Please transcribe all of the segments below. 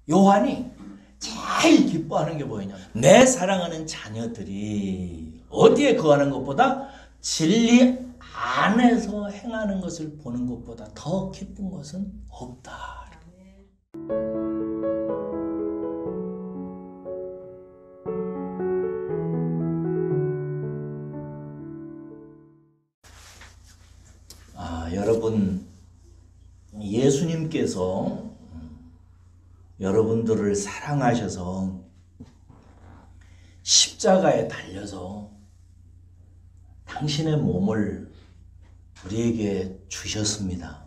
요한이 제일 기뻐하는 게 뭐냐? 내 사랑하는 자녀들이 어디에 거하는 것보다 진리 안에서 행하는 것을 보는 것보다 더 기쁜 것은 없다. 여러분, 예수님께서 여러분들을 사랑하셔서 십자가에 달려서 당신의 몸을 우리에게 주셨습니다.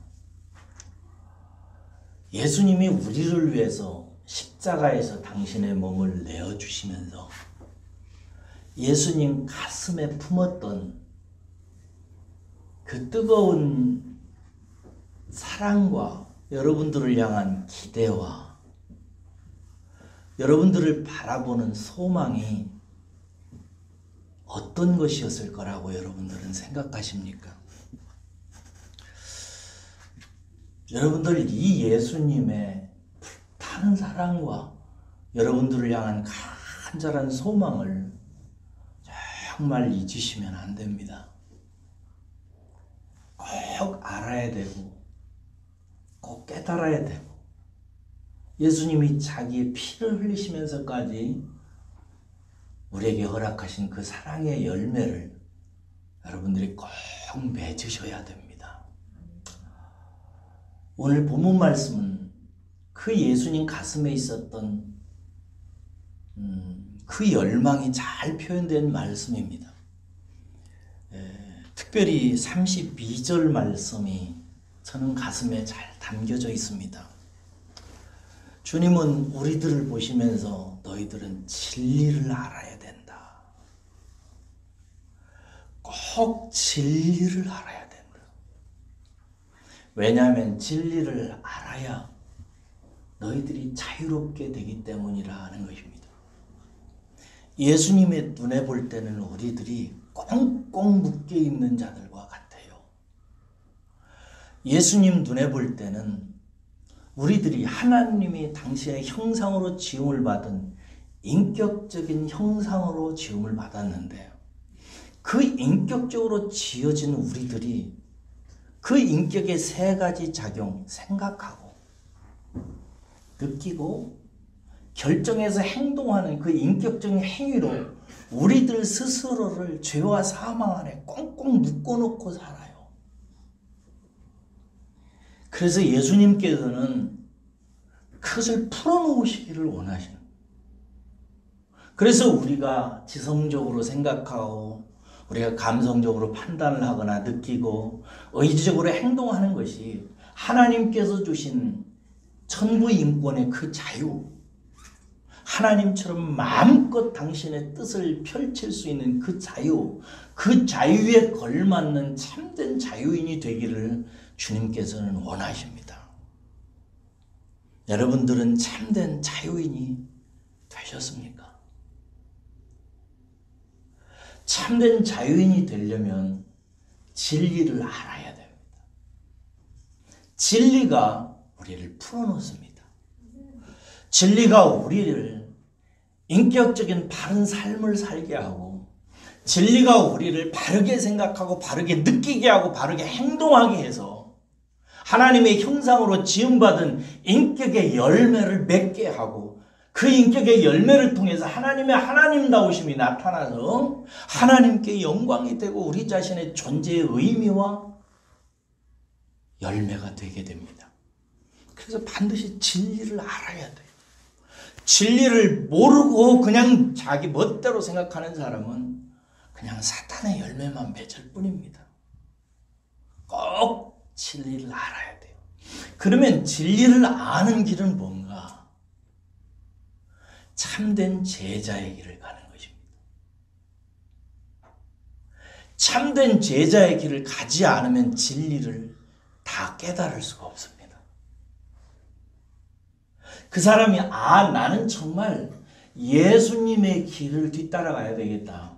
예수님이 우리를 위해서 십자가에서 당신의 몸을 내어주시면서 예수님 가슴에 품었던 그 뜨거운 사랑과 여러분들을 향한 기대와 여러분들을 바라보는 소망이 어떤 것이었을 거라고 여러분들은 생각하십니까? 여러분들 이 예수님의 불타는 사랑과 여러분들을 향한 간절한 소망을 정말 잊으시면 안 됩니다. 꼭 알아야 되고 꼭 깨달아야 되고 예수님이 자기의 피를 흘리시면서까지 우리에게 허락하신 그 사랑의 열매를 여러분들이 꼭 맺으셔야 됩니다. 오늘 본문 말씀은 그 예수님 가슴에 있었던 그 열망이 잘 표현된 말씀입니다. 특별히 32절 말씀이 저는 가슴에 잘 담겨져 있습니다. 주님은 우리들을 보시면서 너희들은 진리를 알아야 된다. 꼭 진리를 알아야 된다. 왜냐하면 진리를 알아야 너희들이 자유롭게 되기 때문이라는 것입니다. 예수님의 눈에 볼 때는 우리들이 꽁꽁 묶여 있는 자들과 같아요. 예수님 눈에 볼 때는 우리들이 하나님이 당신의 형상으로 지음을 받은 인격적인 형상으로 지음을 받았는데 그 인격적으로 지어진 우리들이 그 인격의 세 가지 작용, 생각하고 느끼고 결정해서 행동하는 그 인격적인 행위로 우리들 스스로를 죄와 사망 안에 꽁꽁 묶어놓고 살아요. 그래서 예수님께서는 그것을 풀어놓으시기를 원하시는 거예요. 그래서 우리가 지성적으로 생각하고 우리가 감성적으로 판단을 하거나 느끼고 의지적으로 행동하는 것이 하나님께서 주신 천부 인권의 그 자유, 하나님처럼 마음껏 당신의 뜻을 펼칠 수 있는 그 자유, 그 자유에 걸맞는 참된 자유인이 되기를 주님께서는 원하십니다. 여러분들은 참된 자유인이 되셨습니까? 참된 자유인이 되려면 진리를 알아야 됩니다. 진리가 우리를 풀어놓습니다. 진리가 우리를 인격적인 바른 삶을 살게 하고 진리가 우리를 바르게 생각하고 바르게 느끼게 하고 바르게 행동하게 해서 하나님의 형상으로 지음받은 인격의 열매를 맺게 하고 그 인격의 열매를 통해서 하나님의 하나님다우심이 나타나서 하나님께 영광이 되고 우리 자신의 존재의 의미와 열매가 되게 됩니다. 그래서 반드시 진리를 알아야 돼요. 진리를 모르고 그냥 자기 멋대로 생각하는 사람은 그냥 사탄의 열매만 맺을 뿐입니다. 꼭 진리를 알아야 돼요. 그러면 진리를 아는 길은 뭔가? 참된 제자의 길을 가는 것입니다. 참된 제자의 길을 가지 않으면 진리를 다 깨달을 수가 없습니다. 그 사람이 나는 정말 예수님의 길을 뒤따라가야 되겠다.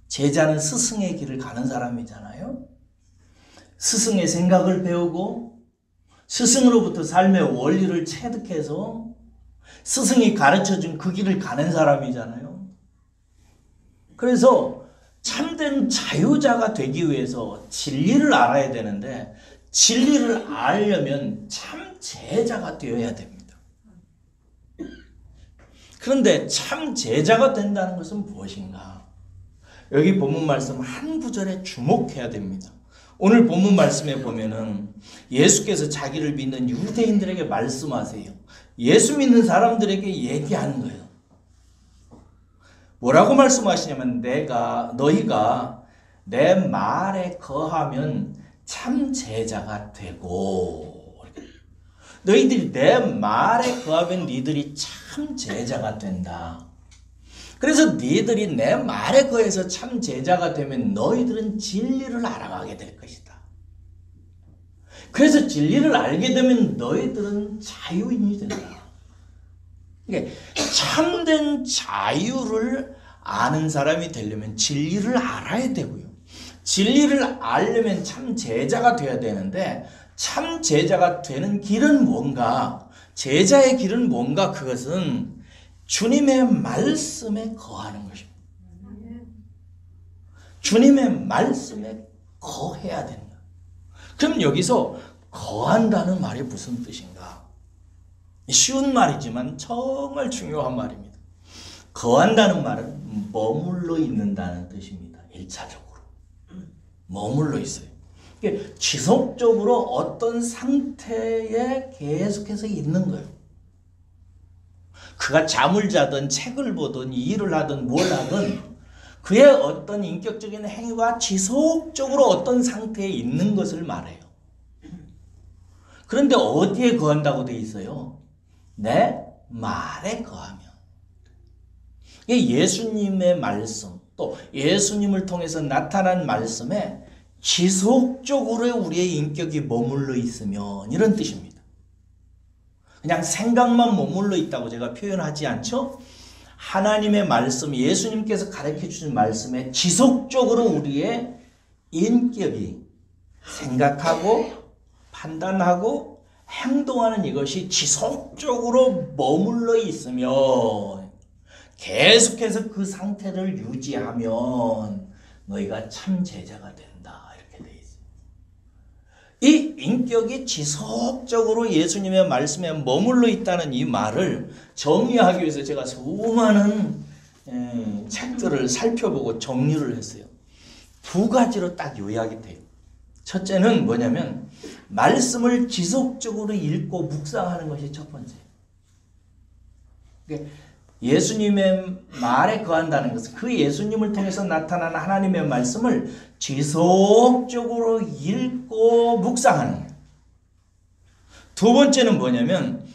제자는 스승의 길을 가는 사람이잖아요. 스승의 생각을 배우고 스승으로부터 삶의 원리를 체득해서 스승이 가르쳐준 그 길을 가는 사람이잖아요. 그래서 참된 자유자가 되기 위해서 진리를 알아야 되는데 진리를 알려면 참 제자가 되어야 됩니다. 그런데 참 제자가 된다는 것은 무엇인가? 여기 본문 말씀 한 구절에 주목해야 됩니다. 오늘 본문 말씀에 보면은 예수께서 자기를 믿는 유대인들에게 말씀하세요. 예수 믿는 사람들에게 얘기하는 거예요. 뭐라고 말씀하시냐면 너희가 내 말에 거하면 참 제자가 되고, 너희들이 내 말에 거하면 너희들이 참 제자가 된다. 그래서 너희들이 내 말에 거해서 참 제자가 되면 너희들은 진리를 알아가게 될 것이다. 그래서 진리를 알게 되면 너희들은 자유인이 된다. 그러니까 참된 자유를 아는 사람이 되려면 진리를 알아야 되고요. 진리를 알려면 참 제자가 되어야 되는데 참 제자가 되는 길은 뭔가? 제자의 길은 뭔가? 그것은 주님의 말씀에 거하는 것입니다. 주님의 말씀에 거해야 된다. 그럼 여기서 거한다는 말이 무슨 뜻인가? 쉬운 말이지만 정말 중요한 말입니다. 거한다는 말은 머물러 있는다는 뜻입니다. 1차적으로. 머물러 있어요. 지속적으로 어떤 상태에 계속해서 있는 거예요. 그가 잠을 자든 책을 보든 일을 하든 뭘 하든 그의 어떤 인격적인 행위가 지속적으로 어떤 상태에 있는 것을 말해요. 그런데 어디에 거한다고 되어 있어요? 내 말에 거하면. 예수님의 말씀, 또 예수님을 통해서 나타난 말씀에 지속적으로 우리의 인격이 머물러 있으면, 이런 뜻입니다. 그냥 생각만 머물러 있다고 제가 표현하지 않죠? 하나님의 말씀, 예수님께서 가르쳐 주신 말씀에 지속적으로 우리의 인격이 생각하고 판단하고 행동하는 이것이 지속적으로 머물러 있으면, 계속해서 그 상태를 유지하면 너희가 참 제자가 된다. 이렇게 되어 있어요. 이 인격이 지속적으로 예수님의 말씀에 머물러 있다는 이 말을 정리하기 위해서 제가 수많은 책들을 살펴보고 정리를 했어요. 두 가지로 딱 요약이 돼요. 첫째는 뭐냐면 말씀을 지속적으로 읽고 묵상하는 것이 첫 번째. 예수님의 말에 거한다는 것은 그 예수님을 통해서 나타난 하나님의 말씀을 지속적으로 읽고 묵상하는 거예요. 두 번째는 뭐냐면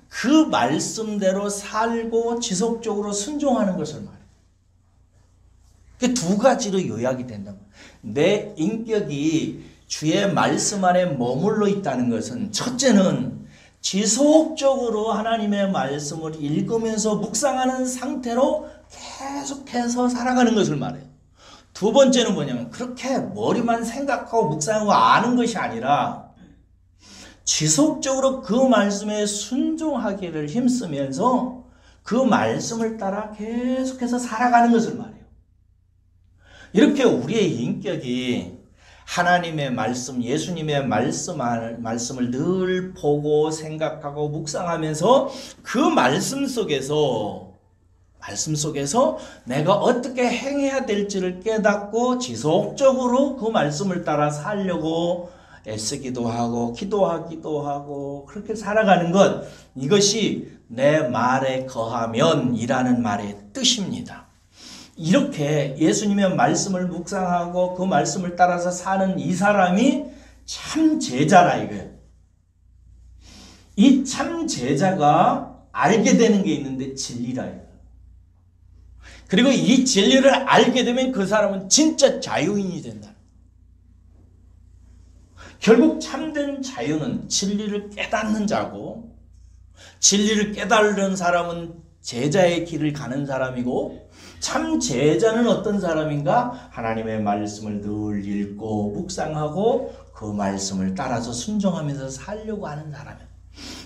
그 말씀대로 살고 지속적으로 순종하는 것을 말해요. 두 가지로 요약이 된다고. 내 인격이 주의 말씀 안에 머물러 있다는 것은 첫째는 지속적으로 하나님의 말씀을 읽으면서 묵상하는 상태로 계속해서 살아가는 것을 말해요. 두 번째는 뭐냐면 그렇게 머리만 생각하고 묵상하고 아는 것이 아니라 지속적으로 그 말씀에 순종하기를 힘쓰면서 그 말씀을 따라 계속해서 살아가는 것을 말해요. 이렇게 우리의 인격이 하나님의 말씀, 예수님의 말씀을 늘 보고 생각하고 묵상하면서 그 말씀 속에서 내가 어떻게 행해야 될지를 깨닫고 지속적으로 그 말씀을 따라 살려고 애쓰기도 하고 기도하기도 하고 그렇게 살아가는 것, 이것이 내 말에 거하면 이라는 말의 뜻입니다. 이렇게 예수님의 말씀을 묵상하고 그 말씀을 따라서 사는 이 사람이 참 제자라 이거예요. 이 참 제자가 알게 되는 게 있는데 진리라 이거예요. 그리고 이 진리를 알게 되면 그 사람은 진짜 자유인이 된다. 결국 참된 자유는 진리를 깨닫는 자고, 진리를 깨달은 사람은 제자의 길을 가는 사람이고, 참 제자는 어떤 사람인가? 하나님의 말씀을 늘 읽고 묵상하고 그 말씀을 따라서 순종하면서 살려고 하는 사람이에요.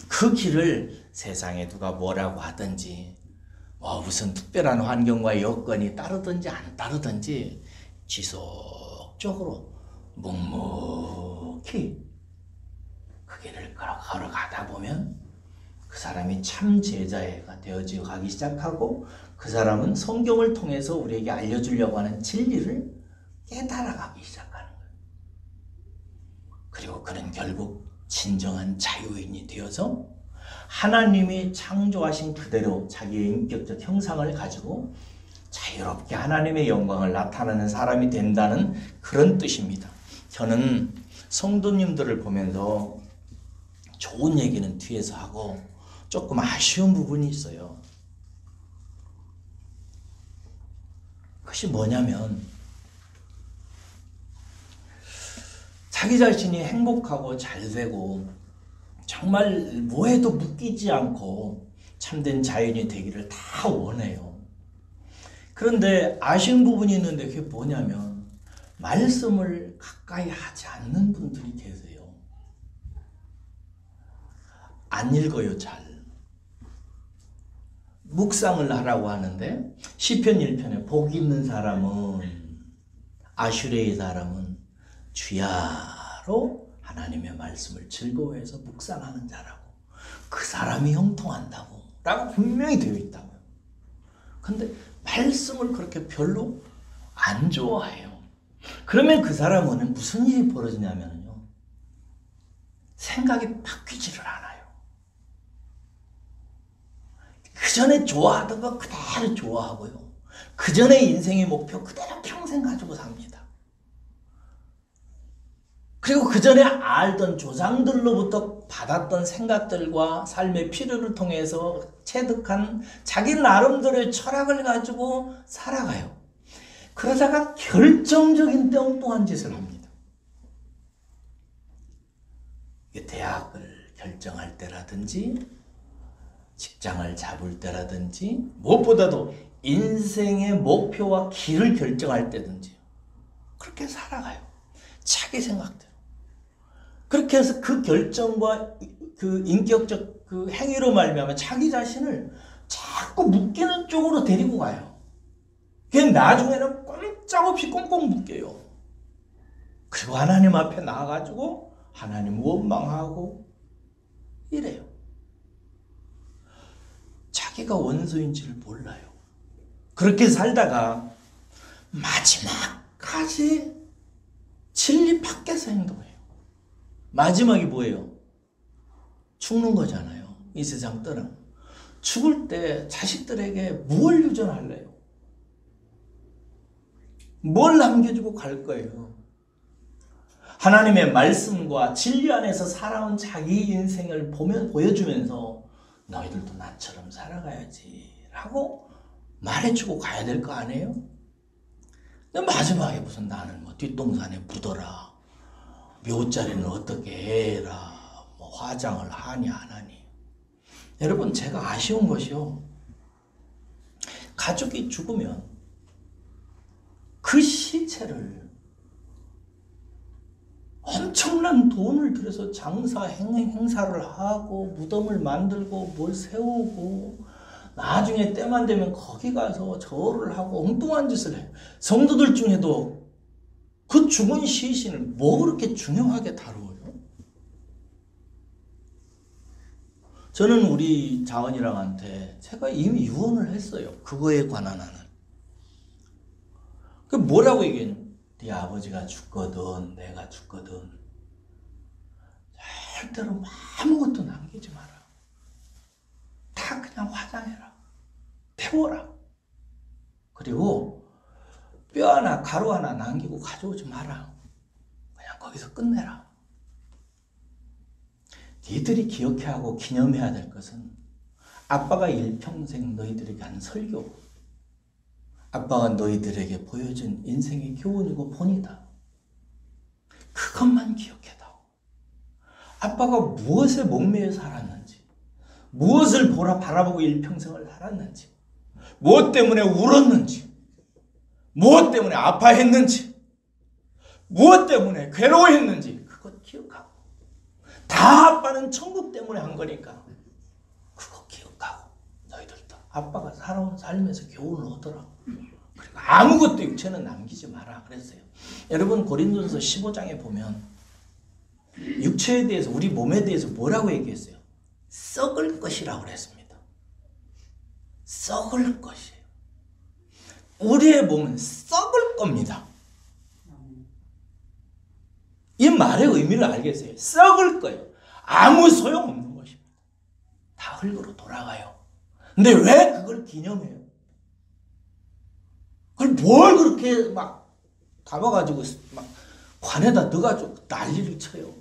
그 길을 세상에 누가 뭐라고 하든지 무슨 특별한 환경과 여건이 따르든지 안 따르든지 지속적으로 묵묵히 그 길을 걸어가다 보면 그 사람이 참 제자가 되어지고 가기 시작하고 그 사람은 성경을 통해서 우리에게 알려주려고 하는 진리를 깨달아가기 시작하는 거예요. 그리고 그는 결국 진정한 자유인이 되어서 하나님이 창조하신 그대로 자기의 인격적 형상을 가지고 자유롭게 하나님의 영광을 나타내는 사람이 된다는 그런 뜻입니다. 저는 성도님들을 보면서 좋은 얘기는 뒤에서 하고 조금 아쉬운 부분이 있어요. 그것이 뭐냐면 자기 자신이 행복하고 잘되고 정말 뭐해도 묶이지 않고 참된 자연이 되기를 다 원해요. 그런데 아쉬운 부분이 있는데 그게 뭐냐면 말씀을 가까이 하지 않는 분들이 계세요. 안 읽어요, 잘. 묵상을 하라고 하는데 시편 1편에 복 있는 사람은 아슈레의 사람은 주야로 하나님의 말씀을 즐거워해서 묵상하는 자라고 그 사람이 형통한다고 라고 분명히 되어 있다고요. 근데 말씀을 그렇게 별로 안 좋아해요. 그러면 그 사람은 무슨 일이 벌어지냐면요, 생각이 바뀌지를 않아요. 그 전에 좋아하던 거 그대로 좋아하고요, 그 전에 인생의 목표 그대로 평생 가지고 삽니다. 그리고 그 전에 알던 조상들로부터 받았던 생각들과 삶의 필요를 통해서 체득한 자기 나름대로의 철학을 가지고 살아가요. 그러다가 결정적인 엉뚱한 짓을 합니다. 대학을 결정할 때라든지 직장을 잡을 때라든지 무엇보다도 인생의 목표와 길을 결정할 때든지 그렇게 살아가요. 자기 생각대로. 그렇게 해서 그 결정과 그 인격적 그 행위로 말미암아 자기 자신을 자꾸 묶이는 쪽으로 데리고 가요. 그냥 나중에는 꼼짝없이 꽁꽁 묶여요. 그리고 하나님 앞에 나와가지고 하나님 원망하고 이래요. 자기가 원수인지를 몰라요. 그렇게 살다가 마지막까지 진리 밖에서 행동해요. 마지막이 뭐예요? 죽는 거잖아요. 이 세상 떠나는. 죽을 때 자식들에게 뭘 유전할래요? 뭘 남겨주고 갈 거예요? 하나님의 말씀과 진리 안에서 살아온 자기 인생을 보여주면서 너희들도 나처럼 살아가야지 라고 말해주고 가야 될 거 아니에요? 근데 마지막에 무슨 나는 뭐 뒷동산에 묻어라, 묘자리는 어떻게 해라, 뭐 화장을 하니 안 하니. 여러분, 제가 아쉬운 것이요, 가족이 죽으면 그 시체를 엄청난 돈을 들여서 행사를 하고 무덤을 만들고 뭘 세우고 나중에 때만 되면 거기 가서 절을 하고 엉뚱한 짓을 해요. 성도들 중에도 그 죽은 시신을 뭐 그렇게 중요하게 다루어요? 저는 우리 자언이랑한테 제가 이미 유언을 했어요. 그거에 관한 하는. 그 뭐라고 얘기했냐면, 네 아버지가 죽거든 내가 죽거든 절대로 아무것도 남기지 마라. 다 그냥 화장해라. 태워라. 그리고 뼈 하나 가루 하나 남기고 가져오지 마라. 그냥 거기서 끝내라. 니들이 기억해야 하고 기념해야 될 것은 아빠가 일평생 너희들에게 한 설교, 아빠가 너희들에게 보여준 인생의 교훈이고 본이다. 그것만 기억해다오. 아빠가 무엇에 목매여 살았는지, 무엇을 바라보고 일평생을 살았는지, 무엇 때문에 울었는지, 무엇 때문에 아파했는지, 무엇 때문에 괴로워했는지 그것 기억하고 다 아빠는 천국 때문에 한 거니까 그거 기억하고 너희들도 아빠가 살아온 삶에서 교훈을 얻어라. 그리고 아무것도 육체는 남기지 마라 그랬어요. 여러분 고린도전서 15장에 보면 육체에 대해서 우리 몸에 대해서 뭐라고 얘기했어요? 썩을 것이라고 그랬습니다. 썩을 것이에요. 우리의 몸은 썩을 겁니다. 이 말의 의미를 알겠어요. 썩을 거예요. 아무 소용없는 것입니다. 다 흙으로 돌아가요. 근데 왜 그걸 기념해요? 그걸 뭘 그렇게 막 담아가지고 막 관에다 넣어가지고 난리를 쳐요.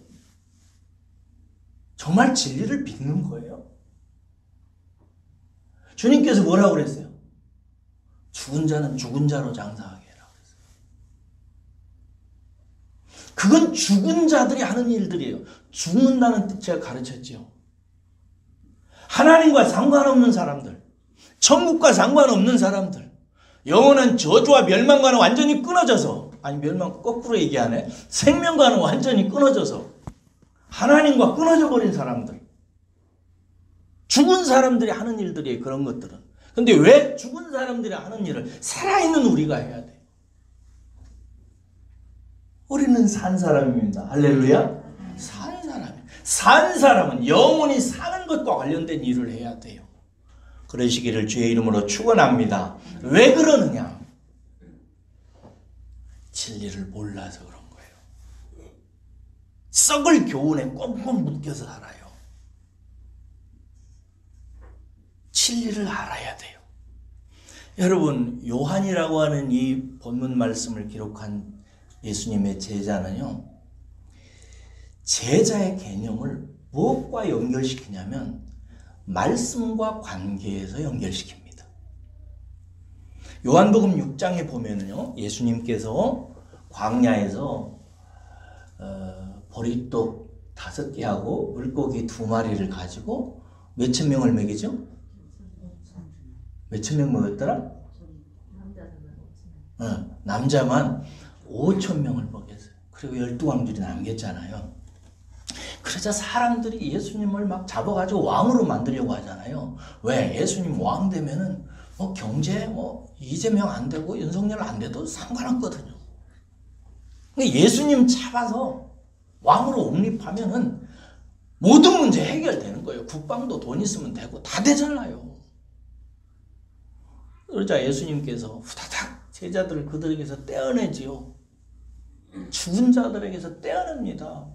정말 진리를 믿는 거예요? 주님께서 뭐라고 그랬어요? 죽은 자는 죽은 자로 장사하게 해라고 그랬어요. 그건 죽은 자들이 하는 일들이에요. 죽는다는 뜻 제가 가르쳤죠. 하나님과 상관없는 사람들, 천국과 상관없는 사람들, 영원한 저주와 멸망과는 완전히 끊어져서, 아니 멸망 거꾸로 얘기하네. 생명과는 완전히 끊어져서 하나님과 끊어져 버린 사람들, 죽은 사람들이 하는 일들이에요. 그런 것들은. 근데 왜 죽은 사람들이 하는 일을 살아있는 우리가 해야 돼요? 우리는 산 사람입니다. 할렐루야. 산 사람이에요. 산 사람은 영원히 사는 것과 관련된 일을 해야 돼요. 그러시기를 주의 이름으로 축원합니다. 왜 그러느냐? 진리를 몰라서 그런 거예요. 썩을 교훈에 꽁꽁 묶여서 살아요. 진리를 알아야 돼요. 여러분, 요한이라고 하는 이 본문 말씀을 기록한 예수님의 제자는요, 제자의 개념을 무엇과 연결시키냐면 말씀과 관계에서 연결시킵니다. 요한복음 6장에 보면은요, 예수님께서 광야에서 보리떡 5개하고 물고기 2마리를 가지고 몇천 명을 먹이죠? 몇천 명 먹였더라? 남자만 5천 명을 먹였어요. 그리고 12광줄이 남겼잖아요. 그러자 사람들이 예수님을 막 잡아가지고 왕으로 만들려고 하잖아요. 왜? 예수님 왕 되면은 뭐 경제 뭐 이재명 안 되고 윤석열 안 돼도 상관없거든요. 근데 예수님 잡아서 왕으로 옹립하면은 모든 문제 해결되는 거예요. 국방도 돈 있으면 되고 다 되잖아요. 그러자 예수님께서 후다닥 제자들을 그들에게서 떼어내지요. 죽은 자들에게서 떼어냅니다.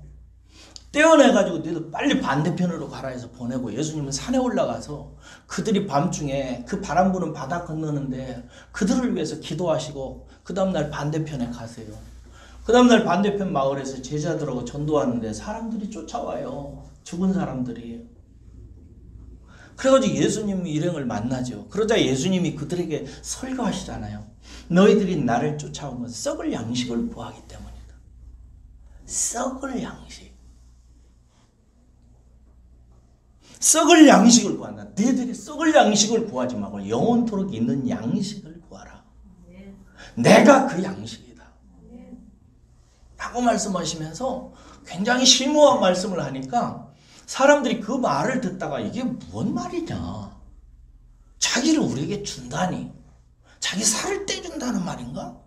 떼어내가지고 너희들 빨리 반대편으로 가라 해서 보내고 예수님은 산에 올라가서 그들이 밤중에 그 바람 부는 바다 건너는데 그들을 위해서 기도하시고 그 다음날 반대편에 가세요. 그 다음날 반대편 마을에서 제자들하고 전도하는데 사람들이 쫓아와요. 죽은 사람들이. 그래가지고 예수님이 일행을 만나죠. 그러자 예수님이 그들에게 설교하시잖아요. 너희들이 나를 쫓아온 건 썩을 양식을 구하기 때문이다. 썩을 양식. 썩을 양식을 구한다. 너희들이 썩을 양식을 구하지 말고 영원토록 있는 양식을 구하라. 내가 그 양식이다. 라고 말씀하시면서 굉장히 심오한 말씀을 하니까 사람들이 그 말을 듣다가 이게 뭔 말이냐. 자기를 우리에게 준다니. 자기 살을 떼준다는 말인가?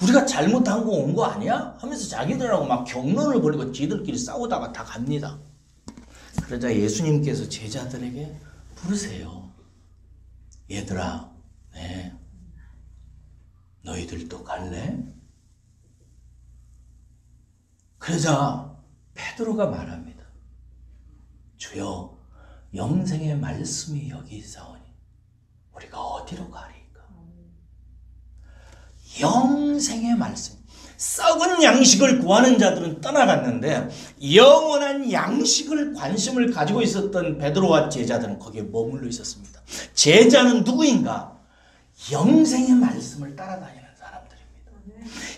우리가 잘못한 거 온 거 아니야? 하면서 자기들하고 막 경론을 벌이고 지들끼리 싸우다가 다 갑니다. 그러자 예수님께서 제자들에게 부르세요. 얘들아, 네. 너희들도 갈래? 그러자 베드로가 말합니다. 주여, 영생의 말씀이 여기 있사오니 우리가 어디로 가리까? 영생의 말씀. 썩은 양식을 구하는 자들은 떠나갔는데 영원한 양식을 관심을 가지고 있었던 베드로와 제자들은 거기에 머물러 있었습니다. 제자는 누구인가? 영생의 말씀을 따라다니는 사람들입니다.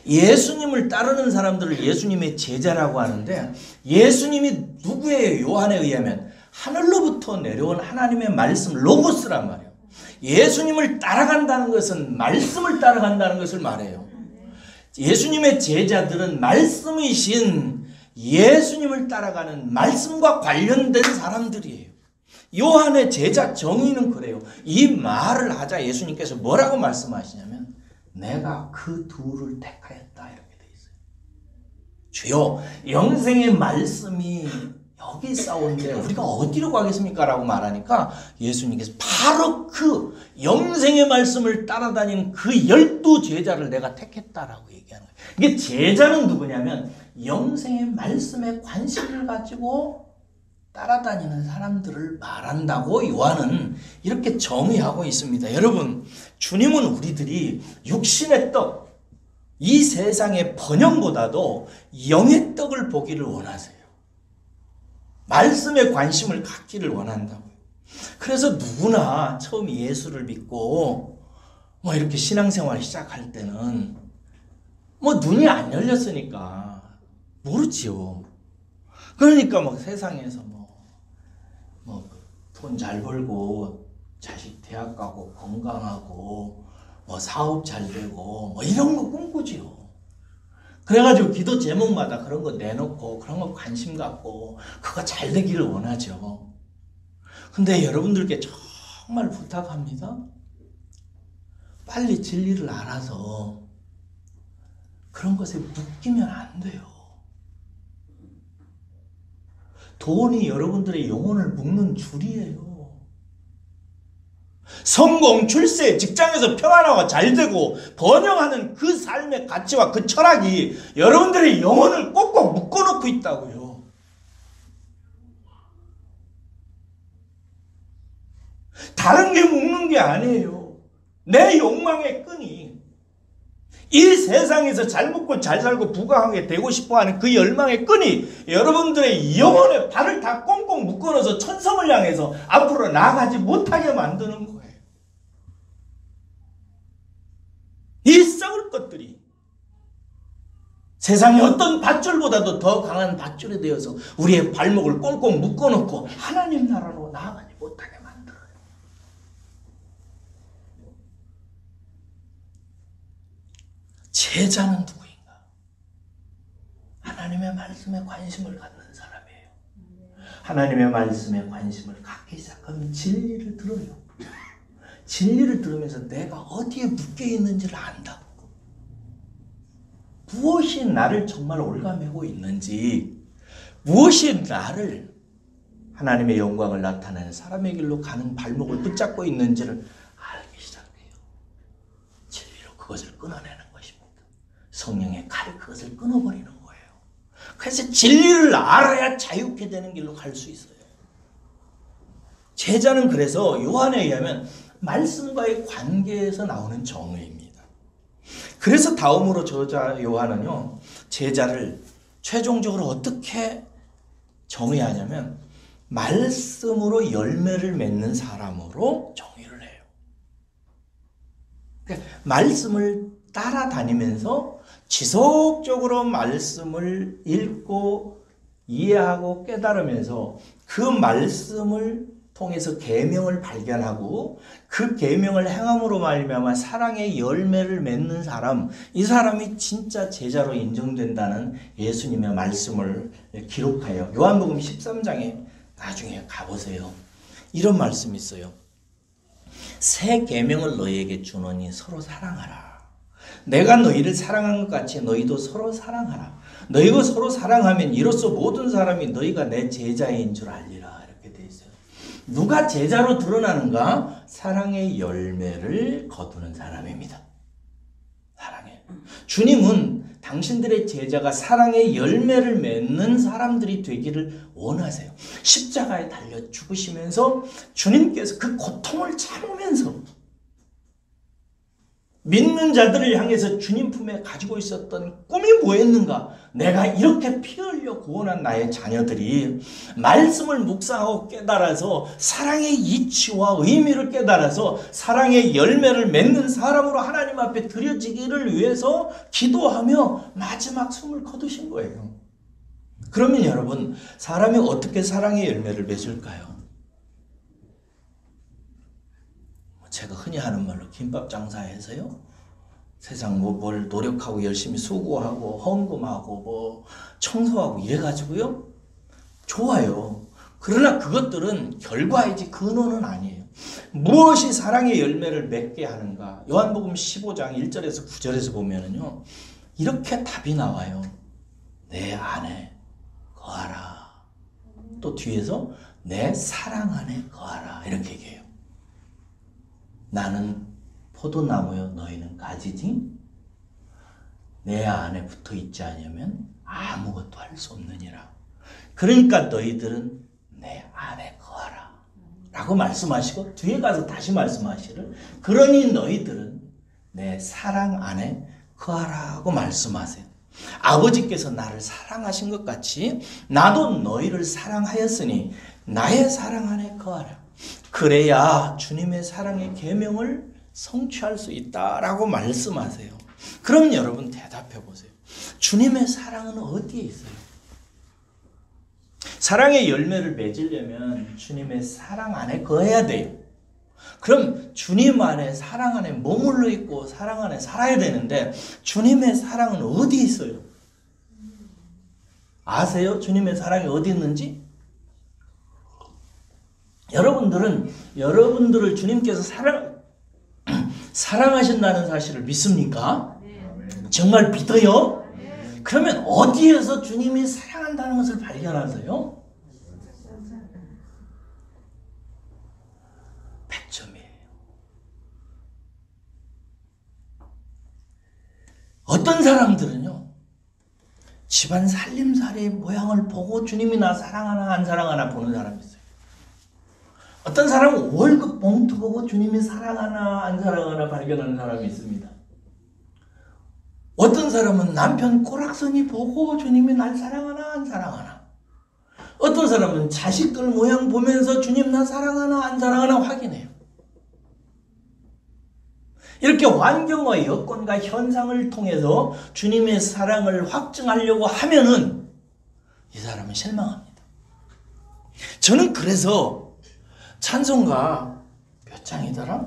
예수님을 따르는 사람들을 예수님의 제자라고 하는데 예수님이 누구예요? 요한에 의하면 하늘로부터 내려온 하나님의 말씀 로고스란 말이에요. 예수님을 따라간다는 것은 말씀을 따라간다는 것을 말해요. 예수님의 제자들은 말씀이신 예수님을 따라가는 말씀과 관련된 사람들이에요. 요한의 제자 정의는 그래요. 이 말을 하자 예수님께서 뭐라고 말씀하시냐면 내가 그 둘을 택하였다 이렇게 돼 있어요. 주여 영생의 말씀이 여기 싸운데 우리가 어디로 가겠습니까? 라고 말하니까 예수님께서 바로 그 영생의 말씀을 따라다니는 그 12 제자를 내가 택했다라고 얘기하는 거예요. 이게 제자는 누구냐면 영생의 말씀에 관심을 가지고 따라다니는 사람들을 말한다고 요한은 이렇게 정의하고 있습니다. 여러분, 주님은 우리들이 육신의 떡, 이 세상의 번영보다도 영의 떡을 보기를 원하세요. 말씀에 관심을 갖기를 원한다고요. 그래서 누구나 처음 예수를 믿고 이렇게 신앙생활을 시작할 때는 눈이 안 열렸으니까 모르지요. 그러니까 세상에서 돈 잘 벌고 자식 대학 가고 건강하고 사업 잘 되고 이런 거 꿈꾸지요. 그래가지고 기도 제목마다 그런 거 내놓고 그런 거 관심 갖고 그거 잘 되기를 원하죠. 근데 여러분들께 정말 부탁합니다. 빨리 진리를 알아서 그런 것에 묶이면 안 돼요. 돈이 여러분들의 영혼을 묶는 줄이에요. 성공, 출세, 직장에서 평안하고 잘되고 번영하는 그 삶의 가치와 그 철학이 여러분들의 영혼을 꼭꼭 묶어놓고 있다고요. 다른 게 묶는 게 아니에요. 내 욕망의 끈이 이 세상에서 잘 먹고 잘 살고 부강하게 되고 싶어하는 그 열망의 끈이 여러분들의 영혼의 발을 다 꽁꽁 묶어넣어서 천성을 향해서 앞으로 나아가지 못하게 만드는 거예요. 이 썩을 것들이 세상의 어떤 밧줄보다도 더 강한 밧줄이 되어서 우리의 발목을 꽁꽁 묶어놓고 하나님 나라로 나아가지 못하게 만들어요. 제자는 누구인가? 하나님의 말씀에 관심을 갖는 사람이에요. 하나님의 말씀에 관심을 갖기 시작하면 진리를 들어요. 진리를 들으면서 내가 어디에 묶여 있는지를 안다고. 무엇이 나를 정말 올가매고 있는지, 무엇이 나를 하나님의 영광을 나타내는 사람의 길로 가는 발목을 붙잡고 있는지를 알기 시작해요. 진리로 그것을 끊어내는 것입니다. 성령의 칼이 그것을 끊어버리는 거예요. 그래서 진리를 알아야 자유케 되는 길로 갈 수 있어요. 제자는 그래서 요한에 의하면 말씀과의 관계에서 나오는 정의입니다. 그래서 다음으로 저자 요한은요, 제자를 최종적으로 어떻게 정의하냐면 말씀으로 열매를 맺는 사람으로 정의를 해요. 그러니까 말씀을 따라다니면서 지속적으로 말씀을 읽고 이해하고 깨달으면서 그 말씀을 통해서 계명을 발견하고 그 계명을 행함으로 말미암아 사랑의 열매를 맺는 사람, 이 사람이 진짜 제자로 인정된다는 예수님의 말씀을 기록하여 요한복음 13장에 나중에 가보세요. 이런 말씀이 있어요. 새 계명을 너희에게 주노니 서로 사랑하라. 내가 너희를 사랑한 것 같이 너희도 서로 사랑하라. 너희가 서로 사랑하면 이로써 모든 사람이 너희가 내 제자인 줄 알리라. 누가 제자로 드러나는가? 사랑의 열매를 거두는 사람입니다. 사랑의. 주님은 당신들의 제자가 사랑의 열매를 맺는 사람들이 되기를 원하세요. 십자가에 달려 죽으시면서 주님께서 그 고통을 참으면서 믿는 자들을 향해서 주님 품에 가지고 있었던 꿈이 뭐였는가? 내가 이렇게 피 흘려 구원한 나의 자녀들이 말씀을 묵상하고 깨달아서 사랑의 이치와 의미를 깨달아서 사랑의 열매를 맺는 사람으로 하나님 앞에 드려지기를 위해서 기도하며 마지막 숨을 거두신 거예요. 그러면 여러분, 사람이 어떻게 사랑의 열매를 맺을까요? 제가 흔히 하는 말로 김밥 장사해서요, 세상 뭘 노력하고 열심히 수고하고 헌금하고 뭐 청소하고 이래가지고요. 좋아요. 그러나 그것들은 결과이지 근원은 아니에요. 무엇이 사랑의 열매를 맺게 하는가? 요한복음 15장 1절에서 9절에서 보면은요. 이렇게 답이 나와요. 내 안에 거하라. 또 뒤에서 내 사랑 안에 거하라. 이렇게 얘기해요. 나는 포도나무요 너희는 가지지? 내 안에 붙어 있지 않으면 아무것도 할 수 없느니라. 그러니까 너희들은 내 안에 거하라 라고 말씀하시고 뒤에 가서 다시 말씀하시를 그러니 너희들은 내 사랑 안에 거하라고 말씀하세요. 아버지께서 나를 사랑하신 것 같이 나도 너희를 사랑하였으니 나의 사랑 안에 거하라. 그래야 주님의 사랑의 계명을 성취할 수 있다라고 말씀하세요. 그럼 여러분 대답해 보세요. 주님의 사랑은 어디에 있어요? 사랑의 열매를 맺으려면 주님의 사랑 안에 거해야 돼요. 그럼 주님 안에 사랑 안에 머물러 있고 사랑 안에 살아야 되는데 주님의 사랑은 어디 있어요? 아세요? 주님의 사랑이 어디 있는지? 여러분들을 주님께서 사랑하신다는 사실을 믿습니까? 정말 믿어요? 그러면 어디에서 주님이 사랑한다는 것을 발견하세요? 100점이에요. 어떤 사람들은요, 집안 살림살이 모양을 보고 주님이 나 사랑하나 안 사랑하나 보는 사람이 있어요. 어떤 사람은 월급 봉투 보고 주님이 사랑하나 안 사랑하나 발견하는 사람이 있습니다. 어떤 사람은 남편 꼬락서니 보고 주님이 날 사랑하나 안 사랑하나. 어떤 사람은 자식들 모양 보면서 주님 나 사랑하나 안 사랑하나 확인해요. 이렇게 환경과 여건과 현상을 통해서 주님의 사랑을 확증하려고 하면은 이 사람은 실망합니다. 저는 그래서 찬송가 몇 장이더라?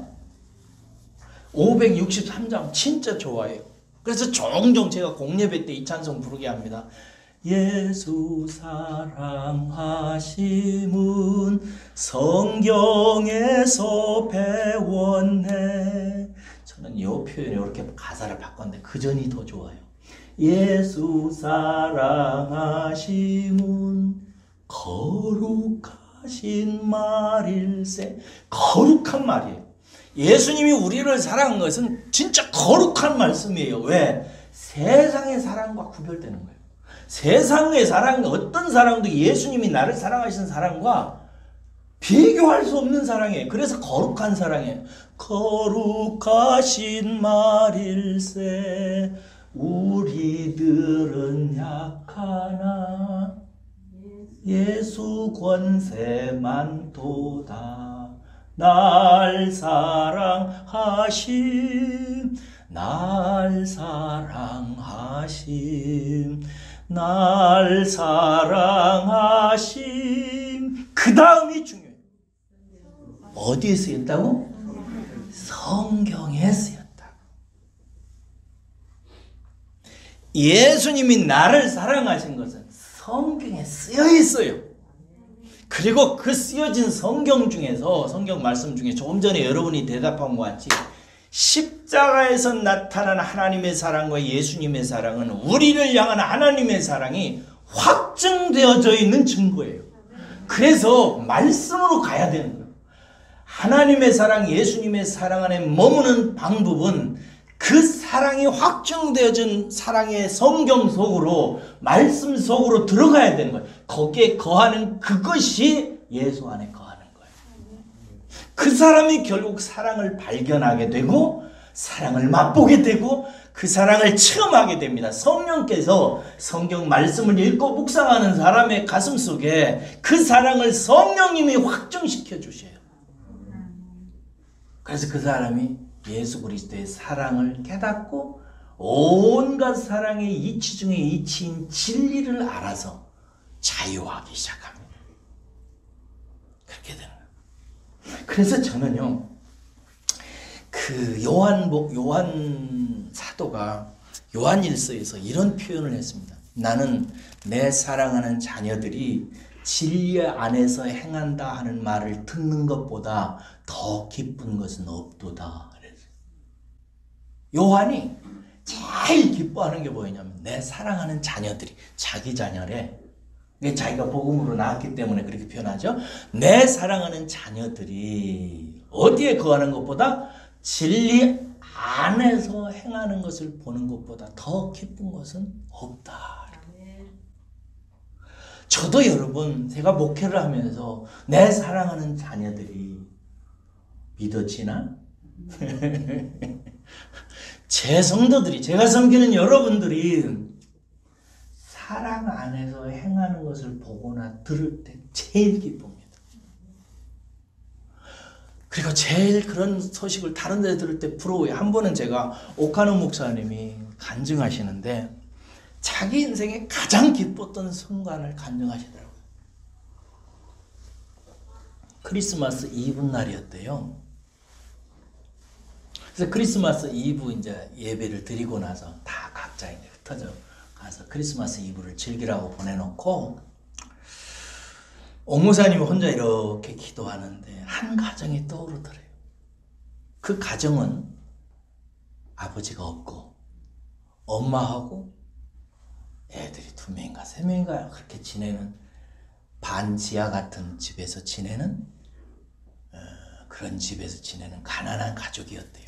563장 진짜 좋아해요. 그래서 종종 제가 공예배 때 이 찬송 부르게 합니다. 예수 사랑하심은 성경에서 배웠네. 저는 이 표현이 이렇게 가사를 바꿨는데 그 전이 더 좋아요. 예수 사랑하심은 거룩하신 말일세. 거룩한 말이에요. 예수님이 우리를 사랑한 것은 진짜 거룩한 말씀이에요. 왜? 세상의 사랑과 구별되는 거예요. 세상의 사랑, 어떤 사랑도 예수님이 나를 사랑하신 사랑과 비교할 수 없는 사랑이에요. 그래서 거룩한 사랑이에요. 거룩하신 말일세 우리들은 약하나 예수 권세만 도다. 날 사랑하심 날 사랑하심 날 사랑하심. 그 다음이 중요해요. 어디에 쓰였다고? 성경에 쓰였다. 예수님이 나를 사랑하신 것은 성경에 쓰여 있어요. 그리고 그 쓰여진 성경 중에서, 성경 말씀 중에 조금 전에 여러분이 대답한 것 같이 십자가에서 나타난 하나님의 사랑과 예수님의 사랑은 우리를 향한 하나님의 사랑이 확증되어져 있는 증거예요. 그래서 말씀으로 가야 되는 거예요. 하나님의 사랑, 예수님의 사랑 안에 머무는 방법은 그 사랑이 확증되어진 사랑의 성경 속으로, 말씀 속으로 들어가야 되는 거예요. 거기에 거하는 그것이 예수 안에 거하는 거예요. 그 사람이 결국 사랑을 발견하게 되고 사랑을 맛보게 되고 그 사랑을 체험하게 됩니다. 성령께서 성경 말씀을 읽고 묵상하는 사람의 가슴 속에 그 사랑을 성령님이 확정시켜 주셔요. 그래서 그 사람이 예수 그리스도의 사랑을 깨닫고 온갖 사랑의 이치 중에 이치인 진리를 알아서 자유하기 시작합니다. 그렇게 되는 거예요. 그래서 저는요, 그 그 요한 사도가 요한일서에서 이런 표현을 했습니다. 나는 내 사랑하는 자녀들이 진리 안에서 행한다 하는 말을 듣는 것보다 더 기쁜 것은 없도다. 요한이 제일 기뻐하는 게 뭐냐면 내 사랑하는 자녀들이, 자기 자녀래. 자기가 복음으로 나왔기 때문에 그렇게 표현하죠. 내 사랑하는 자녀들이 어디에 거하는 것보다 진리 안에서 행하는 것을 보는 것보다 더 기쁜 것은 없다. 저도 여러분, 제가 목회를 하면서 내 사랑하는 자녀들이 믿어지나? 제 성도들이, 제가 섬기는 여러분들이 사랑 안에서 행하는 것을 보거나 들을 때 제일 기쁩니다. 그리고 제일 그런 소식을 다른 데 들을 때 부러워요. 한 번은 제가 오카노 목사님이 간증하시는데 자기 인생에 가장 기뻤던 순간을 간증하시더라고요. 크리스마스 이브 날이었대요. 그래서 크리스마스 이브 이제 예배를 드리고 나서 다 각자 이제 흩어져 가서 크리스마스 이브를 즐기라고 보내놓고 옥무사님이 혼자 이렇게 기도하는데 한 가정이 떠오르더래요. 그 가정은 아버지가 없고 엄마하고 애들이 2명인가 3명인가 그렇게 지내는 반지하 같은 집에서 지내는 그런 집에서 지내는 가난한 가족이었대요.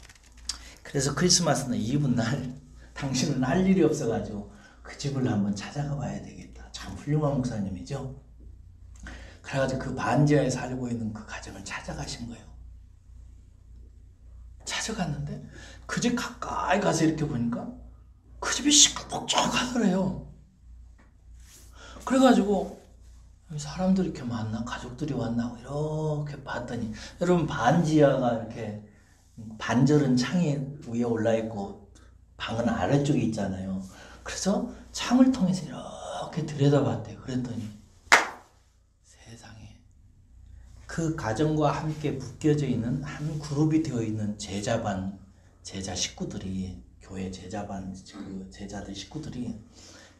그래서 크리스마스는 이브 날 당신은 할 일이 없어가지고 그 집을 한번 찾아가 봐야 되겠다. 참 훌륭한 목사님이죠. 그래가지고 그 반지하에 살고 있는 그 가정을 찾아가신 거예요. 찾아갔는데 그 집 가까이 가서 이렇게 보니까 그 집이 시끌벅적하더래요. 그래가지고 사람들이 이렇게 많나? 가족들이 왔나? 이렇게 봤더니 여러분 반지하가 이렇게 반절은 창이 위에 올라있고 방은 아래쪽에 있잖아요. 그래서 창을 통해서 이렇게 들여다봤대요. 그랬더니 세상에 그 가정과 함께 묶여져 있는 한 그룹이 되어 있는 제자 식구들이, 교회 제자반 그 제자들 식구들이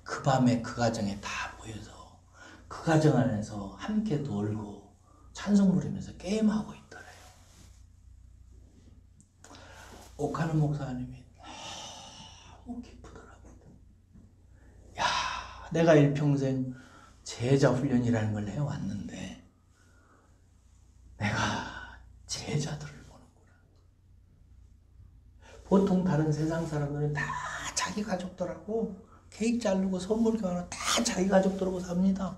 그 밤에 그 가정에 다 모여서 그 가정 안에서 함께 놀고 찬송 부르면서 게임하고 있더래요. 오카노 목사님이 너무 기쁘더라고요. 야, 내가 일평생 제자 훈련이라는 걸 해왔는데 내가 제자들을 보는구나. 보통 다른 세상 사람들은 다 자기 가족들하고 케이크 자르고 선물 교환하고 다 자기 가족들하고 삽니다.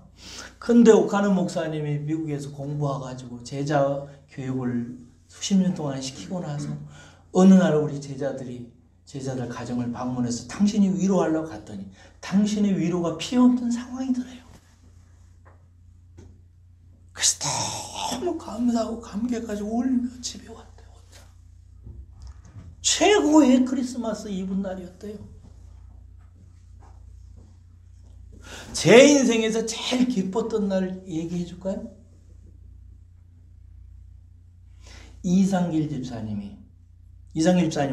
근데 오카노 목사님이 미국에서 공부해가지고 제자 교육을 수십 년 동안 시키고 나서 어느 날 우리 제자들 가정을 방문해서 당신이 위로하려고 갔더니 당신의 위로가 필요 없는 상황이더래요. 그래서 너무 감사하고 감격해가지고 울며 집에 왔대요. 최고의 크리스마스 이브 날이었대요. 제 인생에서 제일 기뻤던 날 얘기해 줄까요? 이상길 집사님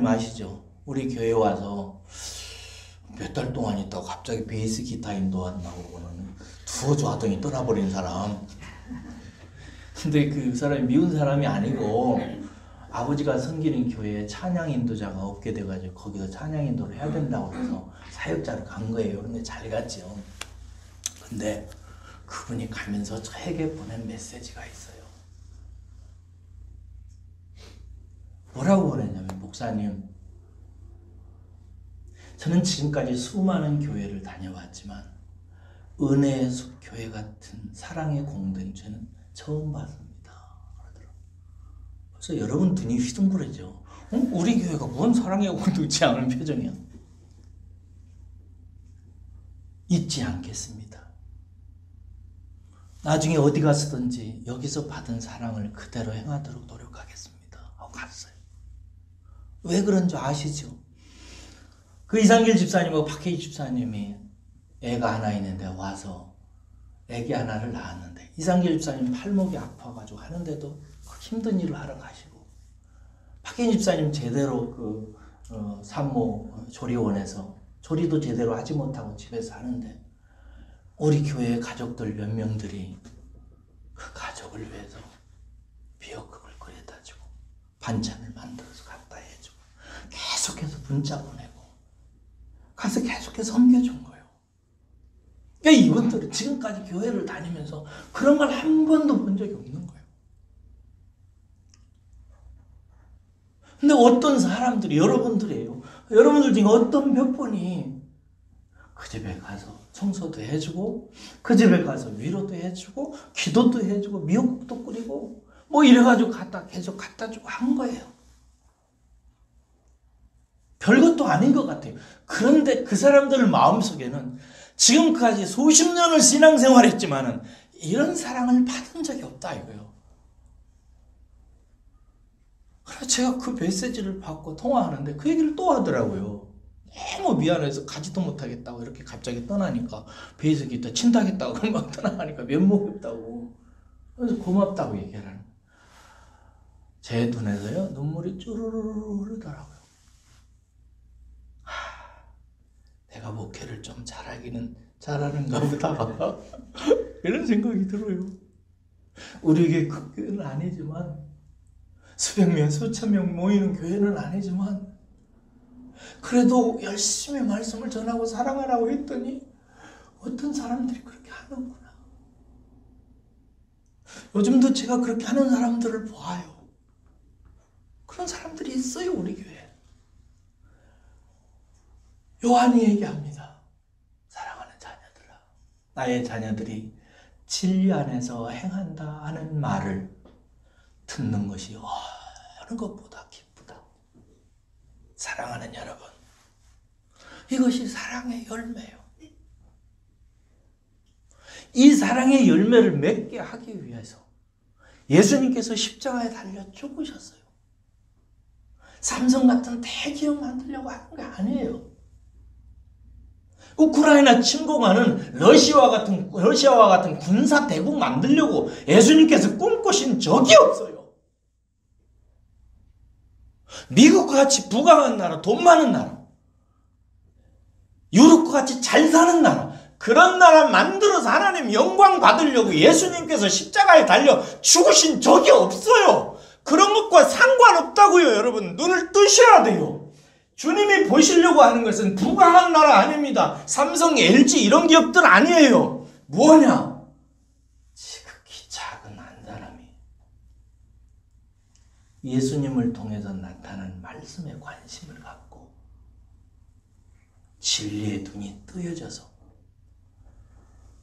아시죠? 우리 교회 와서 몇 달 동안 있다가 갑자기 베이스 기타 인도한다고는 두어줘 하더니 떠나버린 사람. 근데 그 사람이 미운 사람이 아니고 아버지가 섬기는 교회에 찬양 인도자가 없게 돼가지고 거기서 찬양 인도를 해야 된다고 해서 사역자로 간 거예요. 근데 잘 갔죠. 근데 그분이 가면서 저에게 보낸 메시지가 있어요. 뭐라고 보냈냐면, 목사님, 저는 지금까지 수많은 교회를 다녀왔지만 은혜의 숲 교회 같은 사랑의 공동체는 처음 봤습니다. 그래서 여러분 눈이 휘둥그레죠. 우리 교회가 뭔 사랑의 공동체 않은 표정이야. 잊지 않겠습니다. 나중에 어디 갔든지 여기서 받은 사랑을 그대로 행하도록 노력하겠습니다 하고 갔어요. 왜 그런 줄 아시죠? 그 이상길 집사님하고 박혜희 집사님이 애가 하나 있는데 와서 애기 하나를 낳았는데 이상길 집사님 팔목이 아파가지고 하는데도 힘든 일을 하러 가시고 박인 집사님 제대로 산모 조리원에서 조리도 제대로 하지 못하고 집에서 하는데 우리 교회 가족들 몇 명들이 그 가족을 위해서 미역국을 끓여다 주고 반찬을 만들어서 갖다 해주고 계속해서 문자 보내고 가서 계속해서 섬겨준 거예요. 그러니까 이분들은 지금까지 교회를 다니면서 그런 걸 한 번도 본 적이 없는 거예요. 근데 어떤 사람들이, 여러분들이에요. 여러분들 중에 어떤 몇 분이 그 집에 가서 청소도 해주고 그 집에 가서 위로도 해주고 기도도 해주고 미역국도 끓이고 뭐 이래가지고 계속 갖다 주고 한 거예요. 별것도 아닌 것 같아요. 그런데 그 사람들 마음속에는 지금까지 수십 년을 신앙생활했지만은 이런 사랑을 받은 적이 없다 이거예요. 그래서 제가 그 메시지를 받고 통화하는데 그 얘기를 또 하더라고요. 너무 미안해서 가지도 못하겠다고 이렇게 갑자기 떠나니까 배에서 기다 친다겠다고 금방 떠나가니까 면목이 없다고. 그래서 고맙다고 얘기를 하는 거예요. 제 눈에서요 눈물이 쭈르르르 흐르더라고요. 내가 목회를 좀 잘하는가 보다 이런 생각이 들어요. 우리에게 그 교회는 아니지만 수백 명, 수천 명 모이는 교회는 아니지만 그래도 열심히 말씀을 전하고 사랑하라고 했더니 어떤 사람들이 그렇게 하는구나. 요즘도 제가 그렇게 하는 사람들을 봐요. 그런 사람들이 있어요, 우리 교회에. 요한이 얘기합니다. 사랑하는 자녀들아, 나의 자녀들이 진리 안에서 행한다 하는 말을 듣는 것이 어느 것보다 기쁘다. 사랑하는 여러분, 이것이 사랑의 열매예요. 이 사랑의 열매를 맺게 하기 위해서 예수님께서 십자가에 달려 죽으셨어요. 삼성 같은 대기업 만들려고 하는 게 아니에요. 우크라이나 침공하는 러시아와 같은 군사 대국 만들려고 예수님께서 꿈꾸신 적이 없어요. 미국과 같이 부강한 나라, 돈 많은 나라, 유럽과 같이 잘 사는 나라, 그런 나라 만들어서 하나님 영광 받으려고 예수님께서 십자가에 달려 죽으신 적이 없어요. 그런 것과 상관없다고요. 여러분 눈을 뜨셔야 돼요. 주님이 보시려고 하는 것은 부강한 나라 아닙니다. 삼성, LG 이런 기업들 아니에요. 뭐냐? 지극히 작은 한 사람이 예수님을 통해서 나타난 말씀에 관심을 갖고 진리의 눈이 뜨여져서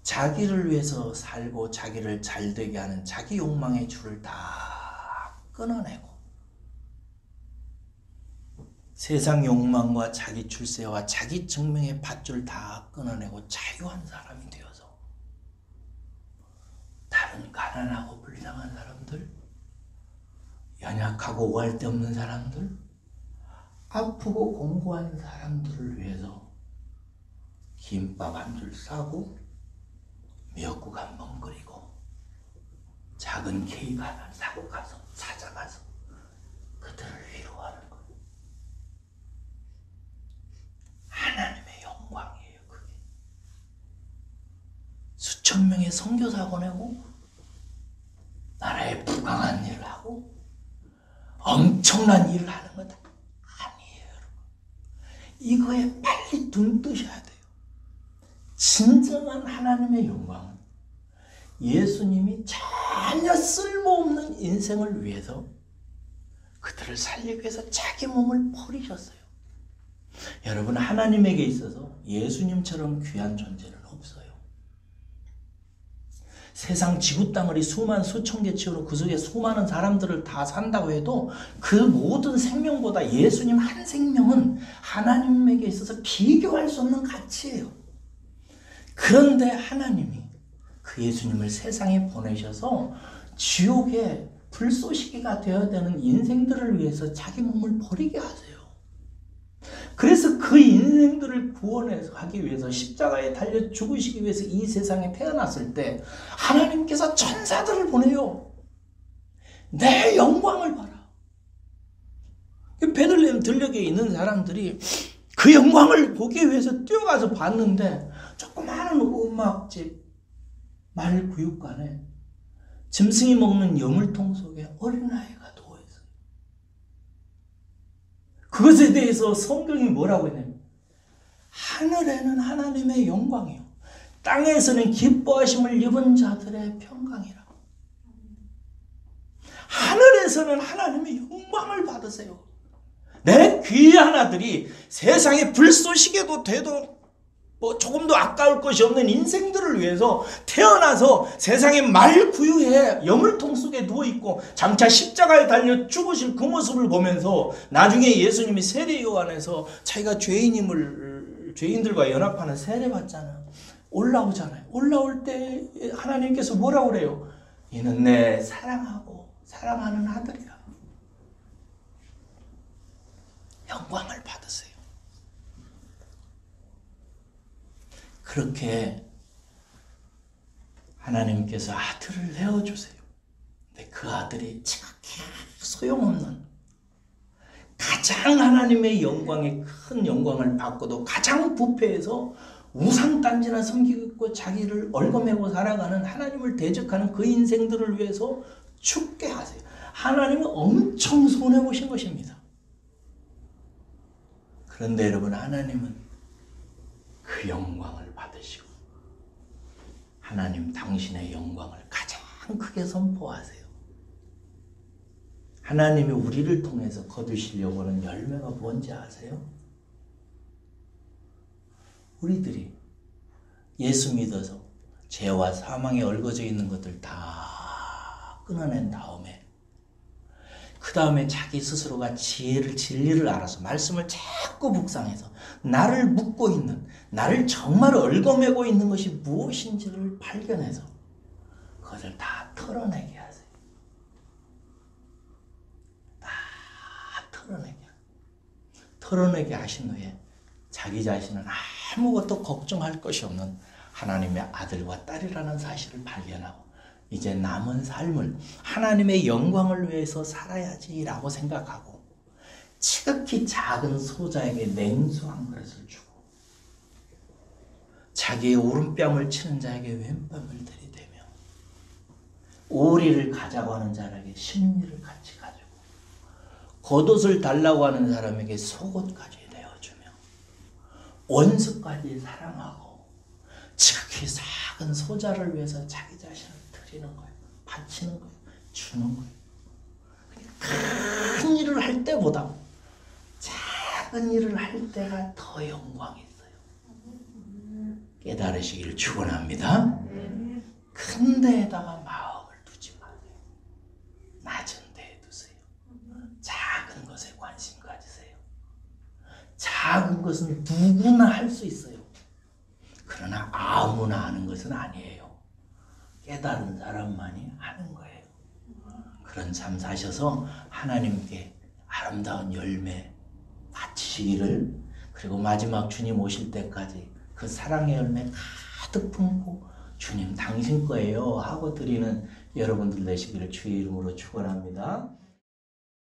자기를 위해서 살고 자기를 잘되게 하는 자기 욕망의 줄을 다 끊어내고 세상 욕망과 자기 출세와 자기 증명의 밧줄 다 끊어내고 자유한 사람이 되어서 다른 가난하고 불쌍한 사람들, 연약하고 오할 데 없는 사람들, 아프고 공고한 사람들을 위해서 김밥 한 줄 싸고 미역국 한 번 끓이고 작은 케이크 하나 사고 가서 찾아가서 그들을 위로하는 것. 하나님의 영광이에요. 그게 수천 명의 선교사 보내고 나라에 부강한 일을 하고 엄청난 일을 하는 것 아니에요. 여러분, 이거에 빨리 눈 뜨셔야 돼요. 진정한 하나님의 영광은 예수님이 전혀 쓸모없는 인생을 위해서 그들을 살리기 위해서 자기 몸을 버리셨어요. 여러분, 하나님에게 있어서 예수님처럼 귀한 존재는 없어요. 세상 지구 땅을 수만 수천 개 치우고 그 속에 수많은 사람들을 다 산다고 해도 그 모든 생명보다 예수님 한 생명은 하나님에게 있어서 비교할 수 없는 가치예요. 그런데 하나님이 그 예수님을 세상에 보내셔서 지옥의 불쏘시개가 되어야 되는 인생들을 위해서 자기 몸을 버리게 하세요. 그래서 그 인생들을 구원하기 위해서 십자가에 달려 죽으시기 위해서 이 세상에 태어났을 때 하나님께서 천사들을 보내요. 내 영광을 봐라. 들녘에 있는 사람들이 그 영광을 보기 위해서 뛰어가서 봤는데 조그마한 음악집 말구육관에 짐승이 먹는 여물통 속에 어린아이가 누워있어요. 그것에 대해서 성경이 뭐라고 했냐면 하늘에는 하나님의 영광이요 땅에서는 기뻐하심을 입은 자들의 평강이라고. 하늘에서는 하나님의 영광을 받으세요. 내 귀한 아들이 세상의 불쏘시개도 돼도 조금도 아까울 것이 없는 인생들을 위해서 태어나서 세상의 말구유에 여물통 속에 누워있고 장차 십자가에 달려 죽으실 그 모습을 보면서 나중에 예수님이 세례요한에서 자기가 죄인들과 연합하는 세례받잖아요. 올라오잖아요. 올라올 때 하나님께서 뭐라고 그래요? 이는 내 사랑하고 사랑하는 아들이야. 영광을 받으세요. 그렇게 하나님께서 아들을 내어주세요. 근데 그 아들이 지극히 소용없는 가장 하나님의 영광에 큰 영광을 받고도 가장 부패해서 우상단지나 섬기고 있고 자기를 얽어매고 살아가는 하나님을 대적하는 그 인생들을 위해서 죽게 하세요. 하나님은 엄청 손해보신 것입니다. 그런데 여러분 하나님은 그 영광을 받으시고 하나님 당신의 영광을 가장 크게 선포하세요. 하나님이 우리를 통해서 거두시려고 하는 열매가 뭔지 아세요? 우리들이 예수 믿어서 죄와 사망에 얽어져 있는 것들 다 끊어낸 다음에 그 다음에 자기 스스로가 진리를 알아서 말씀을 자꾸 묵상해서 나를 묻고 있는 나를 정말 얽어매고 있는 것이 무엇인지를 발견해서 그것을 다 털어내게 하세요. 다 털어내게 하신 후에 자기 자신은 아무것도 걱정할 것이 없는 하나님의 아들과 딸이라는 사실을 발견하고 이제 남은 삶을 하나님의 영광을 위해서 살아야지라고 생각하고 지극히 작은 소자에게 냉수 한 그릇을 주고 자기의 오른뺨을 치는 자에게 왼뺨을 들이대며 오리를 가자고 하는 자에게 심리를 같이 가지고 겉옷을 달라고 하는 사람에게 속옷까지 내어주며 원수까지 사랑하고 지극히 작은 소자를 위해서 자기 자신을 드리는 거예요. 바치는 거예요. 주는 거예요. 큰 일을 할 때보다 작은 일을 할 때가 더 영광이 있어요. 깨달으시기를 축원합니다. 큰 데에다가 마음을 두지 마세요. 낮은 데에 두세요. 작은 것에 관심 가지세요. 작은 것은 누구나 할 수 있어요. 그러나 아무나 하는 것은 아니에요. 깨달은 사람만이 하는 거예요. 그런 삶 사셔서 하나님께 아름다운 열매 바치시기를, 그리고 마지막 주님 오실 때까지 그 사랑의 열매 가득 품고 주님 당신 거예요 하고 드리는 여러분들 되시기를 주의 이름으로 축원합니다.